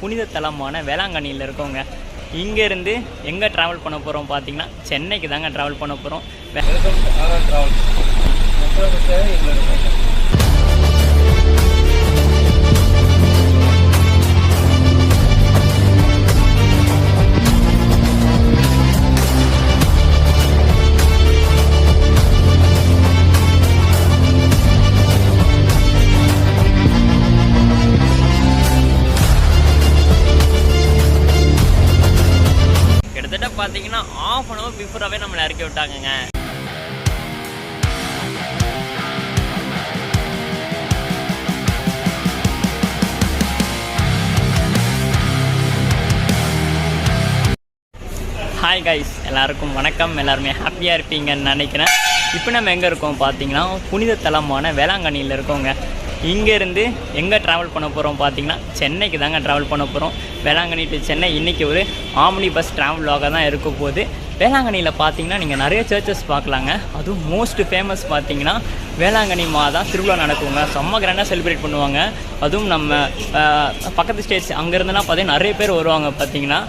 புனித தலமான வேளாங்கண்ணியில் இருக்கோங்க. இங்கேருந்து எங்கே ட்ராவல் பண்ண போகிறோம் பார்த்தீங்கன்னா சென்னைக்கு தாங்க ட்ராவல் பண்ண போகிறோம். பார்த்தீங்கன்னா ½ அன் ஹவர் பிஃபோராகவே நம்மளை இறக்கி விட்டாங்கங்க. ஹாய் கைஸ், எல்லாருக்கும் வணக்கம். எல்லாருமே ஹாப்பியாக இருப்பீங்கன்னு நினைக்கிறேன். இப்போ நம்ம எங்கே இருக்கோம் பார்த்தீங்கன்னா புனித தலமான வேளாங்கண்ணியில் இருக்கோங்க. இங்கேருந்து எங்கே ட்ராவல் பண்ண போகிறோம் பார்த்தீங்கன்னா சென்னைக்கு தாங்க ட்ராவல் பண்ண போகிறோம். வேளாங்கண்ணி டு சென்னை இன்றைக்கி ஒரு ஆம்னி பஸ் ட்ராவலாக தான் இருக்க போகுது. வேளாங்கண்ணியில் பார்த்தீங்கன்னா நீங்கள் நிறைய சர்ச்சஸ் பார்க்கலாங்க. அதுவும் மோஸ்ட் ஃபேமஸ் பார்த்தீங்கன்னா வேளாங்கண்ணி மாதா திருவிழா நடக்குங்க. செம்ம கிராண்டாக செலிப்ரேட் பண்ணுவாங்க. அதுவும் நம்ம பக்கத்து ஸ்டேட்ஸ் அங்கேருந்துலாம் பார்த்தீங்கன்னா நிறைய பேர் வருவாங்க பார்த்தீங்கன்னா.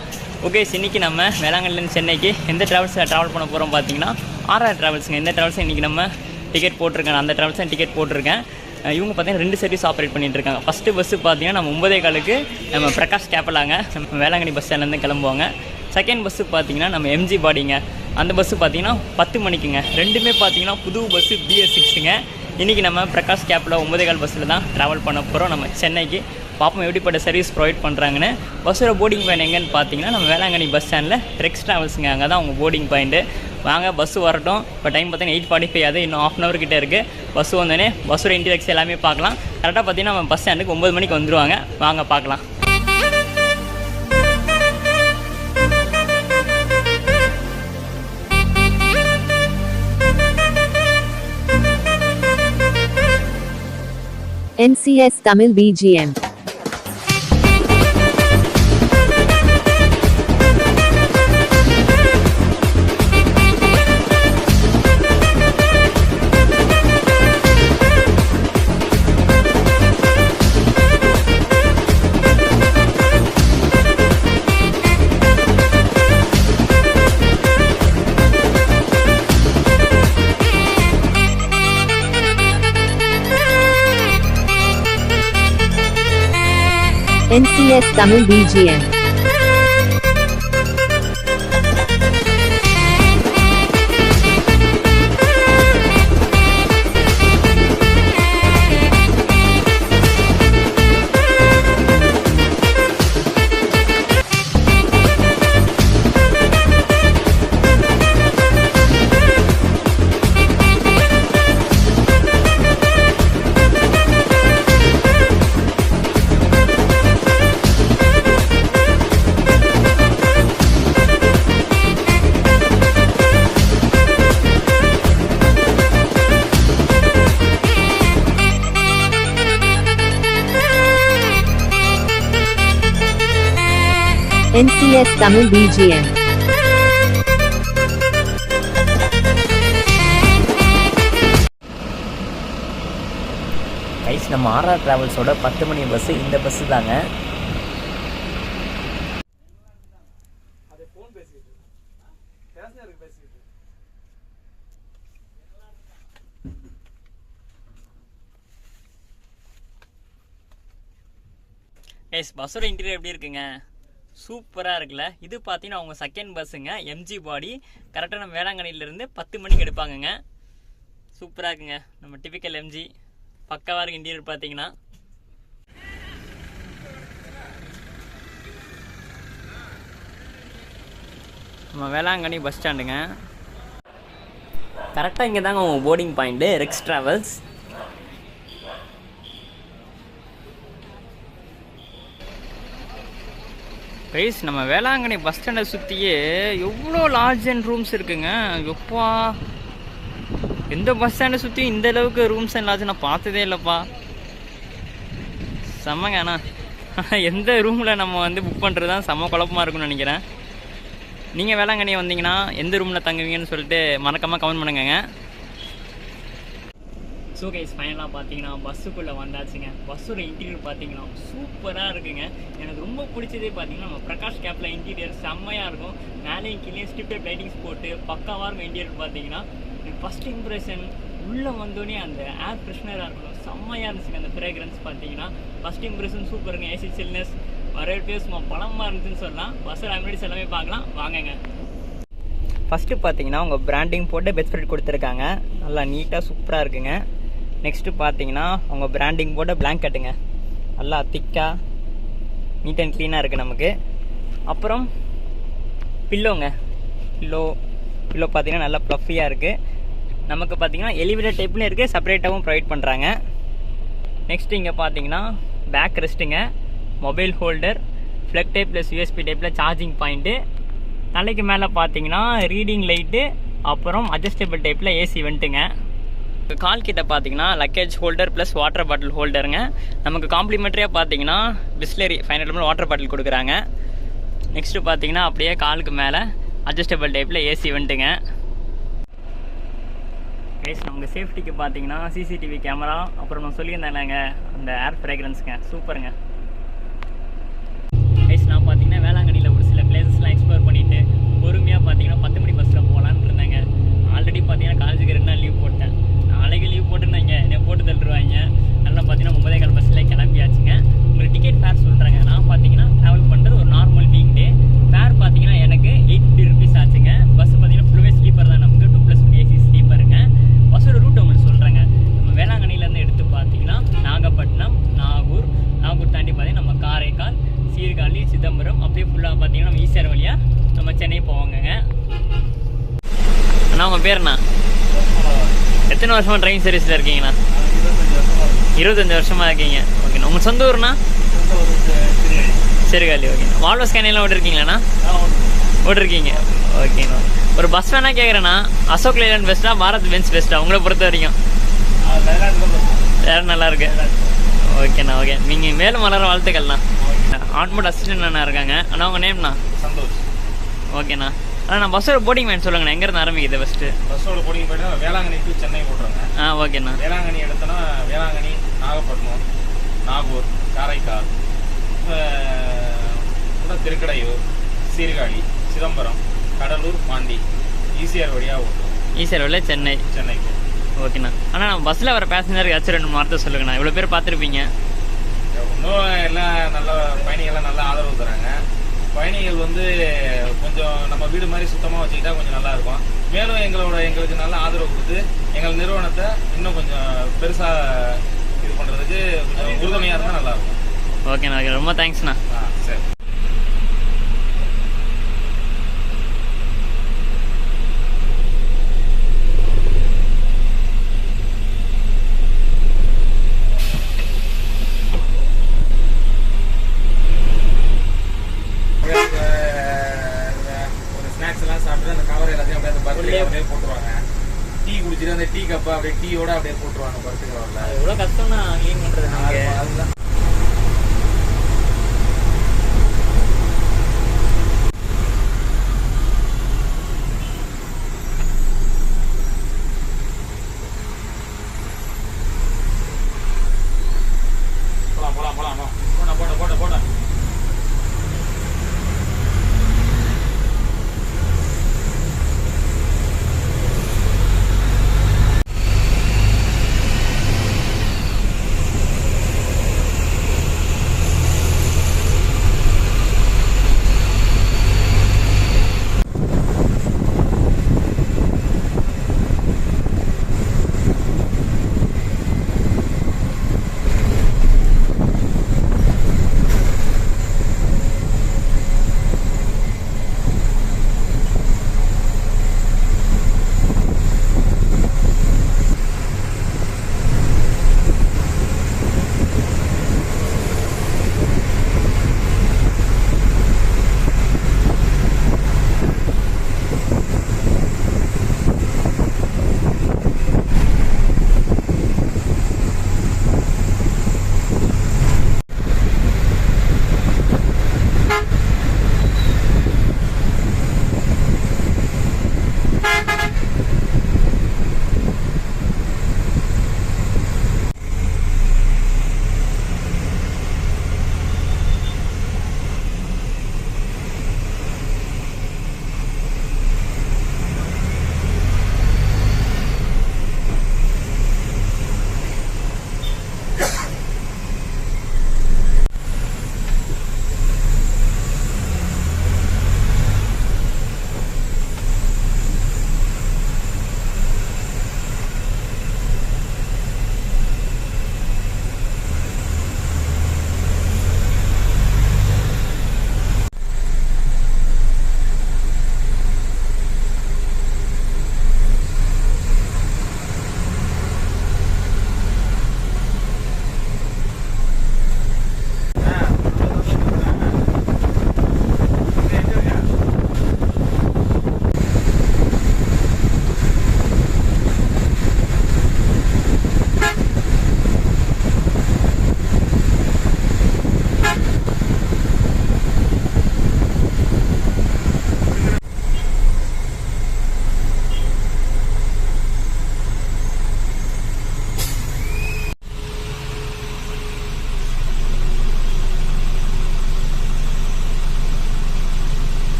ஓகே, இன்றைக்கி நம்ம வேளாங்கண்ணிலேருந்து சென்னைக்கு எந்த ட்ராவல்ஸில் ட்ராவல் பண்ண போகிறோம் பார்த்தீங்கன்னா RR ட்ராவல்ஸுங்க. இந்த ட்ராவல்ஸை இன்றைக்கி நம்ம டிக்கெட் போட்டிருக்கேன். அந்த ட்ராவல்ஸை டிக்கெட் போட்டிருக்கேன். இவங்க பார்த்தீங்கன்னா 2 சர்வீஸ் ஆப்ரேட் பண்ணிகிட்ருக்காங்க. ஃபஸ்ட்டு பஸ்ஸு பார்த்தீங்கன்னா நம்ம 9:15 நம்ம பிரகாஷ் கேப்பலாங்க நம்ம வேளாங்கண்ணி பஸ் ஸ்டாண்ட்லேருந்து கிளம்புவாங்க. செகண்ட் பஸ்ஸு பார்த்தீங்கன்னா நம்ம MG பாடிங்க. அந்த பஸ்ஸு பார்த்தீங்கன்னா 10 மணிக்குங்க. ரெண்டுமே பார்த்தீங்கன்னா புது பஸ்ஸு BS6ங்க. இன்றைக்கி நம்ம பிரகாஷ் கேப்பில் 9:15 பஸ்ஸில் தான் ட்ராவல் பண்ண போகிறோம் நம்ம சென்னைக்கு. பார்ப்போம் எப்படிப்பட்ட சர்வீஸ் ப்ரொவைட் பண்ணுறாங்கன்னு. பஸ்ஸோட போர்டிங் பாயிண்ட் எங்கன்னு பார்த்தீங்கன்னா நம்ம வேளாங்கண்ணி பஸ் ஸ்டாண்டில் ரெக்ஸ் ட்ராவல்ஸுங்க. அங்கே தான் அவங்க போர்டிங் பாயிண்ட்டு. வாங்க பஸ்ஸு வரட்டும். இப்போ டைம் பார்த்தீங்கன்னா 8:45 அது இன்னும் ½ அன் ஹவர் கிட்டே இருக்குது. பஸ்ஸு வந்தோடனே பஸ்ஸோட இன்டீரியர்ஸ் எல்லாமே பார்க்கலாம். கரெக்டாக பார்த்தீங்கன்னா நம்ம பஸ் ஸ்டாண்டுக்கு 9 மணிக்கு வந்துடுவாங்க. வாங்க பார்க்கலாம். NCS Tamil BGM. NCS Tamil BGM. NCS Tamil BGM. Guys, நம்ம RR ட்ராவல்ஸோட 10 மணி பஸ்ஸு இந்த பஸ்ஸு தாங்க. கைஸ், பஸ்ஸோட இன்டீரியர் எப்படி இருக்குங்க? சூப்பராக இருக்குல்ல. இது பார்த்தீங்கன்னா அவங்க செகண்ட் பஸ்ஸுங்க. MG பாடி. கரெக்டாக நம்ம வேளாங்கண்ணிலேருந்து 10 மணிக்கு எடுப்பாங்கங்க. சூப்பராக இருக்குங்க. நம்ம டிபிக்கல் MG பக்காவாக இருக்குது இன்டீரியர் பார்த்தீங்கன்னா. நம்ம வேளாங்கண்ணி பஸ் ஸ்டாண்டுங்க. கரெக்டாக இங்கே தாங்க அவங்க boarding point Rex travels. Guys, நம்ம வேளாங்கண்ணி பஸ் ஸ்டாண்டை சுற்றியே எவ்வளோ லாட்ஜ் அண்ட் ரூம்ஸ் இருக்குங்க. எப்பா, எந்த பஸ் ஸ்டாண்டை சுற்றி இந்த அளவுக்கு ரூம்ஸ் அண்ட் லாட்ஜ் நான் பார்த்ததே இல்லைப்பா. செம்மங்க. ஆனால் எந்த ரூமில் நம்ம புக் பண்ணுறது தான் செம்ம குழப்பமாக இருக்குன்னு நினைக்கிறேன். நீங்கள் வேளாங்கண்ணி வந்தீங்கன்னா எந்த ரூமில் தங்குவீங்கன்னு சொல்லிட்டு மறக்காமல் கமெண்ட் பண்ணுங்க. ஸோ கைஸ் ஃபைனலாக பார்த்தீங்கன்னா பஸ்ஸுக்குள்ளே வந்தாச்சுங்க. பஸ்ஸோட இன்டீரியர் பார்த்தீங்கன்னா சூப்பராக இருக்குங்க. எனக்கு ரொம்ப பிடிச்சதே பார்த்தீங்கன்னா நம்ம பிரகாஷ் கேப்பில் இன்டீரியர் செம்மையாக இருக்கும். மேலேயும் கீழே ஸ்டிப்டட் லைட்டிங்ஸ் போட்டு பக்காவாக இருக்கும். இன்டீரியர் பார்த்தீங்கன்னா எனக்கு ஃபஸ்ட் இம்ப்ரெஷன் உள்ளே வந்தோடனே அந்த ஏர் ஃப்ரெஷ்னராக இருக்கணும், செம்மையாக இருந்துச்சுங்க. அந்த ஃப்ரேக்ரன்ஸ் பார்த்தீங்கன்னா ஃபஸ்ட் இம்ப்ரெஷன் சூப்பருங்க. ஏசி சில்னஸ் வரவே சும்மா பலமாக இருந்துச்சுன்னு சொல்லலாம். பஸ்ஸில் அமினிட்டிஸ் எல்லாமே பார்க்கலாம் வாங்கங்க. ஃபஸ்ட்டு பார்த்தீங்கன்னா உங்கள் பிராண்டிங் போட்டு பெஸ்ட் ஃப்ரெட் கொடுத்துருக்காங்க, நல்லா நீட்டாக சூப்பராக இருக்குங்க. நெக்ஸ்ட்டு பார்த்தீங்கன்னா உங்கள் பிராண்டிங் போட்ட பிளாங்கெட்டுங்க, நல்லா திக்காக நீட் அண்ட் க்ளீனாக இருக்குது நமக்கு. அப்புறம் பில்லோங்க, பில்லோ பார்த்தீங்கன்னா நல்லா ப்ளஃபியாக இருக்குது. நமக்கு பார்த்தீங்கன்னா எலிவேட்டர் டைப்லையும் இருக்குது, செப்பரேட்டாகவும் ப்ரொவைட் பண்ணுறாங்க. நெக்ஸ்ட்டு இங்கே பார்த்தீங்கன்னா பேக் ரெஸ்ட்டுங்க, mobile holder, plug type plus USB டைப்பில் சார்ஜிங் பாயிண்ட்டு. தலைக்கு மேலே பார்த்தீங்கன்னா ரீடிங் லைட்டு, அப்புறம் அட்ஜஸ்டபிள் டைப்பில் ஏசி வெண்ட்டுங்க. கால் கிட்ட பார்த்தீங்கன்னா luggage holder plus water bottle ஹோல்டருங்க. நமக்கு காம்ப்ளிமெண்ட்ரியாக பார்த்தீங்கன்னா பிஸ்லரி 500 ml வாட்டர் பாட்டில் கொடுக்குறாங்க. நெக்ஸ்ட்டு பார்த்தீங்கன்னா அப்படியே காலுக்கு மேலே அட்ஜஸ்டபிள் டைப்பில் ஏசி வெண்ட்டுங்க. கைஸ் நமக்கு சேஃப்டிக்கு பார்த்தீங்கன்னா சிசிடிவி கேமரா, அப்புறம் நான் சொல்லியிருந்தேன்லங்க அந்த ஏர் ஃப்ரேக்ரன்ஸுங்க சூப்பருங்க. கைஸ் நான் பார்த்தீங்கன்னா வேளாங்கண்ணியில் ஒரு சில பிளேசஸ்லாம் எக்ஸ்ப்ளோர் பண்ணிவிட்டு பொறுமையாக பார்த்தீங்கன்னா 10 மணி பஸ்ஸில் போகலான்னு இருந்தேங்க. ஆல்ரெடி பார்த்தீங்கன்னா காலேஜுக்கு 2 நாள் லீவ் போட்டேன். நாளைக்கு லீவ் போட்டுருந்தாங்க என்னை போட்டு தள்ளுருவாங்க. நல்லா பார்த்தீங்கன்னா 9:15 பஸ்ஸில் கிளம்பியாச்சுங்க. உங்களுக்கு டிக்கெட் ஃபேர் சொல்கிறேங்க. நான் பார்த்தீங்கன்னா ட்ராவல் பண்ணுறது ஒரு நார்மல் வீக் டே. ஃபேர் பார்த்தீங்கன்னா எனக்கு 850 rupees ஆச்சுங்க. பஸ் பார்த்தீங்கன்னா ஃபுல்வே ஸ்லீப்பர் தான், நமக்கு 2+1 ஏசி ஸ்லீப்பருங்க. பஸ்ஸோட ரூட் உங்களுக்கு சொல்கிறேங்க. நம்ம வேளாங்கண்ணிலேருந்து எடுத்து பார்த்தீங்கன்னா நாகப்பட்டினம், நாகூர் தாண்டி பார்த்தீங்கன்னா நம்ம காரைக்கால், சீர்காழி, சிதம்பரம், அப்படியே ஃபுல்லாக பார்த்தீங்கன்னா நம்ம ஈசிஆர் வழியாக நம்ம சென்னை போவாங்கங்க. அண்ணா உங்கள் பேருண்ணா? எத்தனை வருஷமாக ட்ரெயின் சர்வீஸில் இருக்கீங்கண்ணா? 25 வருஷமாக இருக்கீங்க. ஓகேண்ணா. உங்கள் சொந்த ஊர்ண்ணா? சீர்காழி. ஓகேண்ணா. வால்வோ ஸ்கேனிலாம் ஓட்டிருக்கீங்களாண்ணா? ஓட்டிருக்கீங்க. ஓகேண்ணா. ஒரு பஸ் வேணால் கேட்குறேண்ணா, அசோக் லேலண்ட் பெஸ்ட்டா பாரத் பென்ஸ் பெஸ்ட்டா உங்களை பொறுத்த வரைக்கும்? வேறு நல்லா இருக்கு. ஓகேண்ணா. ஓகே, நீங்கள் மேலும் வளர வாழ்த்துக்கள்ண்ணா. ஆன்மோட் அசிஸ்டன்ட் அண்ணா இருக்காங்க. அண்ணா உங்கள் நேம்ண்ணா? சந்தோஷ். ஓகேண்ணா. அண்ணா நான் பஸ்ஸோட போர்டிங் பாயிண்ட் சொல்லுங்கண்ணா, எங்கேருந்து ஆரம்பிக்குது ஃபஸ்ட்டு? பஸ்ஸோட boarding point Velankanni to Chennai போட்டுருங்க. ஓகேண்ணா. வேளாங்கண்ணி எடுத்தோன்னா வேளாங்கண்ணி, நாகப்பட்டினம், நாகூர், காரைக்கால், திருக்கடையூர், சீர்காழி, சிதம்பரம், கடலூர், பாண்டி, ஈசிஆர் வழியாக ஓட்டுவோம். ஈசிஆர் வழியாக சென்னைக்கு. ஓகேண்ணா. ஆனால் நம்ம பஸ்ஸில் வர பேசஞ்சருக்கு ஏதாச்சும் 2 வார்த்தை சொல்லுங்கண்ணா. இவ்வளோ பேர் பார்த்துருப்பீங்க. இன்னும் எல்லாம் நல்ல பயணிகள்லாம் நல்லா ஆதரவு தராங்க. பயணிகள் வந்து கொஞ்சம் நம்ம வீடு மாதிரி சுத்தமாக வச்சுக்கிட்டா கொஞ்சம் நல்லா இருக்கும். மேலும் எங்களுக்கு நல்ல ஆதரவு கொடுத்து எங்கள் நிறுவனத்தை இன்னும் கொஞ்சம் பெருசாக இது பண்ணுறதுக்கு கொஞ்சம் உறுதுணையாக இருந்தால் நல்லாயிருக்கும். ஓகேண்ணா. ஓகே, ரொம்ப தேங்க்ஸ்ண்ணா. சரி. போட்டுருவாங்க. டீ குடிச்சிட்டு அந்த டீ கப்பை அப்படியே டீயோட அப்படியே போட்டுருவாங்க பர்த்துக்கிறவங்கள. எவ்வளோ கஷ்டம்னா க்ளீன் பண்ணுறது. அதுதான். போட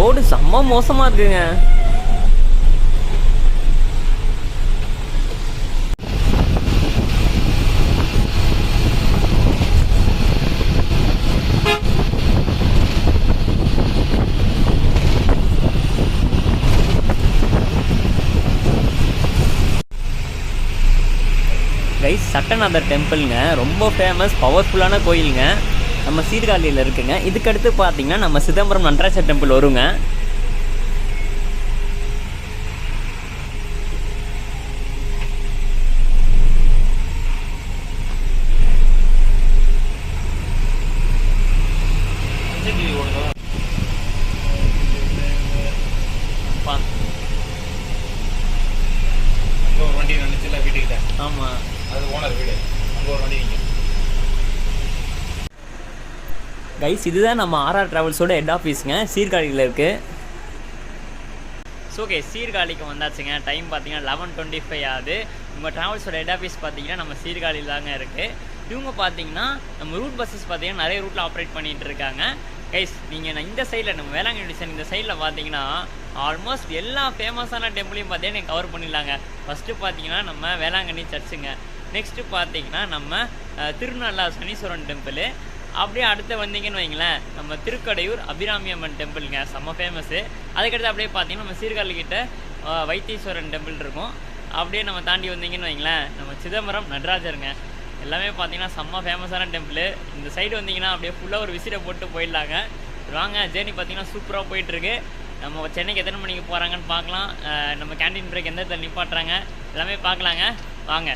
ரோடு செம்ம மோசமாக இருக்குங்க. கைஸ், சட்டநாதர் டெம்பிள்ங்க, ரொம்ப ஃபேமஸ் பவர்ஃபுல்லான கோயிலுங்க. நம்ம சீர்காழியில் இருக்குங்க. இதுக்கடுத்து பார்த்தீங்கன்னா நம்ம சிதம்பரம் நடராஜர் டெம்பிள் வருங்க. ஆமாம், அது ஓனர் வீடு. அங்கே ஒரு வண்டி நிற்கும். கைஸ், இதுதான் நம்ம ஆர்ஆர் ட்ராவல்ஸோட ஹெட் ஆஃபீஸுங்க, சீர்காழியில் இருக்குது. ஸோ ஓகே, சீர்காழிக்கு வந்தாச்சுங்க. டைம் பார்த்தீங்கன்னா 11:25 ஆகுது. உங்கள் ட்ராவல்ஸோட ஹெட் ஆஃபீஸ் பார்த்தீங்கன்னா நம்ம சீர்காழியில் தாங்க இருக்குது. இவங்க பார்த்தீங்கன்னா நம்ம ரூட் பஸ்ஸஸ் பார்த்தீங்கன்னா நிறைய ரூட்டில் ஆப்ரேட் பண்ணிகிட்டு இருக்காங்க. கைஸ், நீங்கள் இந்த சைடில் நம்ம வேளாங்கண்ணி டிசைன் இந்த சைடில் பார்த்தீங்கன்னா ஆல்மோஸ்ட் எல்லா ஃபேமஸான டெம்பிளையும் பார்த்தீங்கன்னா கவர் பண்ணிடலாங்க. ஃபஸ்ட்டு பார்த்தீங்கன்னா நம்ம வேளாங்கண்ணி சர்ச்சுங்க. நெக்ஸ்ட்டு பார்த்தீங்கன்னா நம்ம திருநள்ளா சனீஸ்வரன் டெம்பிள். அப்படியே அடுத்து வந்தீங்கன்னு வைங்களேன், நம்ம திருக்கடையூர் அபிராமி அம்மன் டெம்பிளுங்க, செம்ம ஃபேமஸ்ஸு. அதுக்கடுத்து அப்படியே பார்த்தீங்கன்னா நம்ம சீர்காழிக்கிட்ட வைத்தீஸ்வரன் டெம்பிள் இருக்கும். அப்படியே நம்ம தாண்டி வந்தீங்கன்னு வைங்களேன், நம்ம சிதம்பரம் நடராஜருங்க. எல்லாமே பார்த்தீங்கன்னா செம்ம ஃபேமஸான டெம்பிள். இந்த சைடு வந்தீங்கன்னா அப்படியே ஃபுல்லாக ஒரு விசிட்டை போட்டு போயிடலாங்க. வாங்க, ஜேர்னி பார்த்தீங்கன்னா சூப்பராக போயிட்டுருக்கு. நம்ம சென்னைக்கு எத்தனை மணிக்கு போகிறாங்கன்னு பார்க்கலாம். நம்ம கேண்டீன் பிரேக் எந்த இடத்துல நிப்பாட்டுறாங்க எல்லாமே பார்க்கலாங்க. வாங்க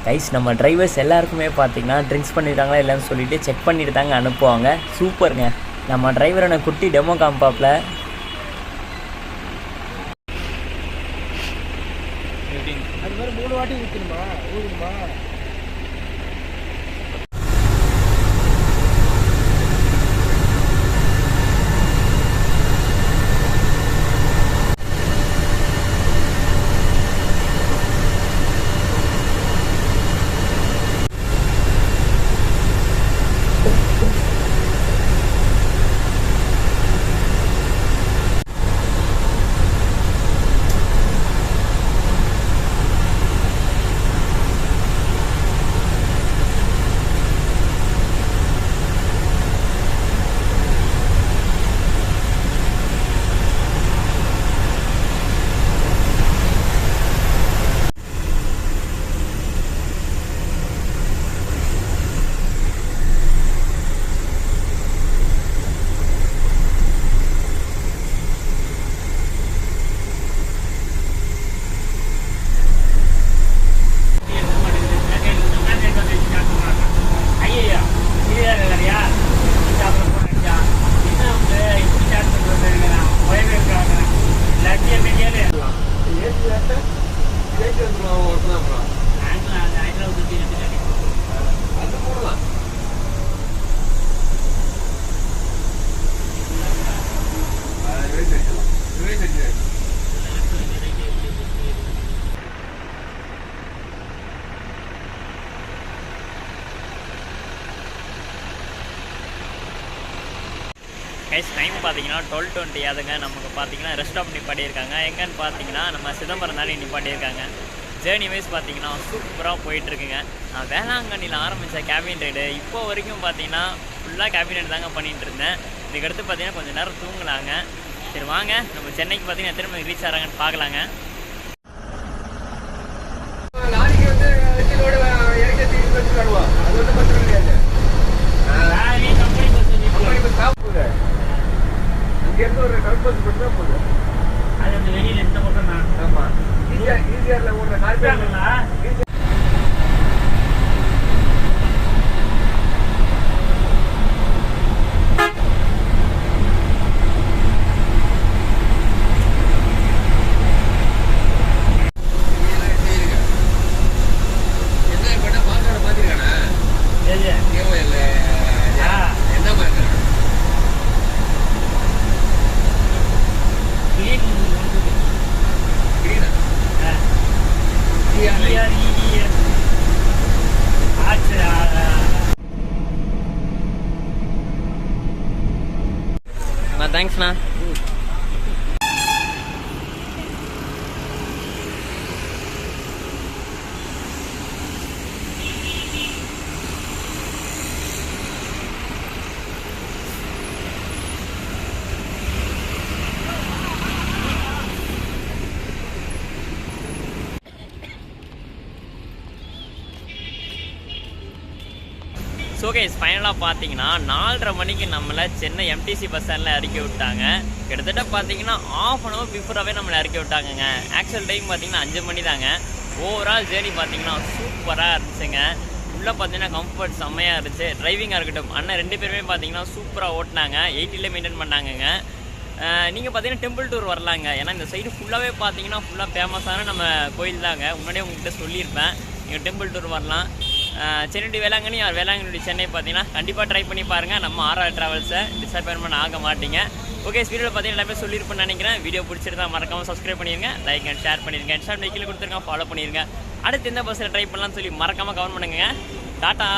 கைஸ், நம்ம டிரைவர்ஸ் எல்லாருக்குமே பார்த்தீங்கன்னா ட்ரிங்க்ஸ் பண்ணிட்டாங்களா இல்லைன்னு சொல்லிட்டு செக் பண்ணிட்டு தாங்க அனுப்புவாங்க. சூப்பருங்க. நம்ம டிரைவரை குட்டி டெமோ காமிப்பாப்பில். அது மாதிரி 3 வாட்டி ஊற்றணுமா ஊதுமா? கைஸ், டைம் பார்த்தீங்கன்னா 12:20 ஆகுதுங்க. நமக்கு பார்த்தீங்கன்னா ரெஸ்ட் ஸ்டாப் நிப்பாட்டியிருக்காங்க. எங்கன்னு பார்த்தீங்கன்னா நம்ம சிதம்பரம் தானே நிப்பாட்டியிருக்காங்க. ஜேர்னி வைஸ் பார்த்தீங்கன்னா சூப்பராக போயிட்டுருக்குங்க. நான் வேளாங்கண்ணியில் ஆரம்பித்த கேபின் ரைடு இப்போ வரைக்கும் பார்த்தீங்கன்னா ஃபுல்லாக கேபின் ரைடு தாங்க பண்ணிகிட்டு இருந்தேன். இதுக்கடுத்து பார்த்தீங்கன்னா கொஞ்சம் நேரம் தூங்கலாங்க. சரி வாங்க, நம்ம சென்னைக்கு பார்த்தீங்கன்னா எத்தனை மணிக்கு ரீச் ஆகிறாங்கன்னு பார்க்கலாங்க. லாரிக்கு வந்து அது வந்து பத்து கிடையாது. இங்கேருந்து ஒரு கல்பஸ் மட்டும் தான் போகுது. அது வந்து வெளியில் எந்த பக்கம் தான். ஆமாம், ஈஸியாக ஓடுற கார்பரேட்ங்களா? தேங்க்ஸ்ண்ணா. ஸோ கைஸ் ஃபைனலாக பார்த்தீங்கன்னா 4:30 மணிக்கு நம்மளை சென்னை எம்டிசி பஸ் ஸ்டாண்டில் இறக்கி விட்டாங்க. கிட்டத்தட்ட பார்த்தீங்கன்னா ½ அன் ஹவர் பிஃபோராகவே நம்மளை இறக்கி விட்டாங்கங்க. ஆக்சுவல் டைம் பார்த்தீங்கன்னா 5 மணி தாங்க. ஓவரால் ஜேர்னி பார்த்தீங்கன்னா சூப்பராக இருந்துச்சுங்க. உள்ளே பார்த்தீங்கன்னா கம்ஃபர்ட் செம்மையாக இருந்துச்சு. டிரைவிங்காக இருக்கட்டும், அண்ணன் 2 பேருமே பார்த்தீங்கன்னா சூப்பராக ஓட்டினாங்க. 80லே மெயின்டைன் பண்ணாங்கங்க. நீங்கள் பார்த்தீங்கன்னா டெம்பிள் டூர் வரலாங்க. ஏன்னா இந்த சைடு ஃபுல்லாகவே பார்த்தீங்கன்னா ஃபுல்லாக ஃபேமஸான நம்ம கோயில் தாங்க. முன்னாடியே உங்கள்கிட்ட சொல்லியிருப்பேன். நீங்கள் டெம்பிள் டூர் வரலாம். சென்னை டு வேளாங்கண்ணி வேளாங்கண்ணி சென்னை பார்த்தீங்கன்னா கண்டிப்பாக ட்ரை பண்ணி பாருங்கள். நம்ம ஆர்ஆர் ட்ராவல்ஸை டிசப்பாயின்மெண்ட் ஆக மாட்டீங்க. ஓகே, வீடியோவில் பார்த்தீங்கன்னா எல்லாமே சொல்லியிருப்பேன்னு நினைக்கிறேன். வீடியோ பிடிச்சிருந்தா மறக்காமல் சப்ஸ்கிரைப் பண்ணிடுங்க, லைக் அண்ட் ஷேர் பண்ணிடுங்க. இன்ஸ்டாகிராம் கீழே கொடுத்துருங்க, ஃபாலோ பண்ணிடுங்க. அடுத்து எந்த பஸ்ஸில் ட்ரை பண்ணலாம்னு சொல்லி மறக்காமல் கமெண்ட் பண்ணுங்க. டாட்டா.